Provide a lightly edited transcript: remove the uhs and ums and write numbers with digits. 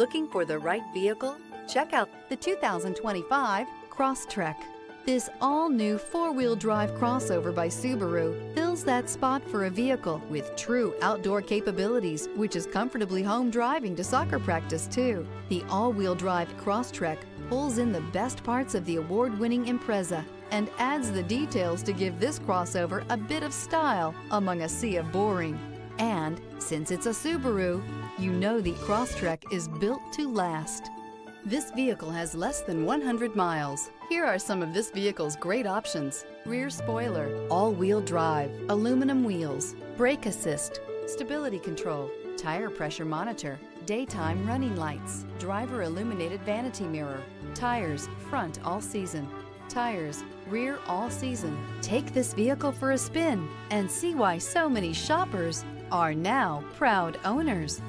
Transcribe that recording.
Looking for the right vehicle? Check out the 2025 Crosstrek. This all-new four-wheel drive crossover by Subaru fills that spot for a vehicle with true outdoor capabilities, which is comfortably home driving to soccer practice too. The all-wheel drive Crosstrek pulls in the best parts of the award-winning Impreza and adds the details to give this crossover a bit of style among a sea of boring. And since it's a Subaru, you know the Crosstrek is built to last. This vehicle has less than 100 miles. Here are some of this vehicle's great options: rear spoiler, all-wheel drive, aluminum wheels, brake assist, stability control, tire pressure monitor, daytime running lights, driver illuminated vanity mirror, tires front all season, tires rear all season. Take this vehicle for a spin and see why so many shoppers are now proud owners.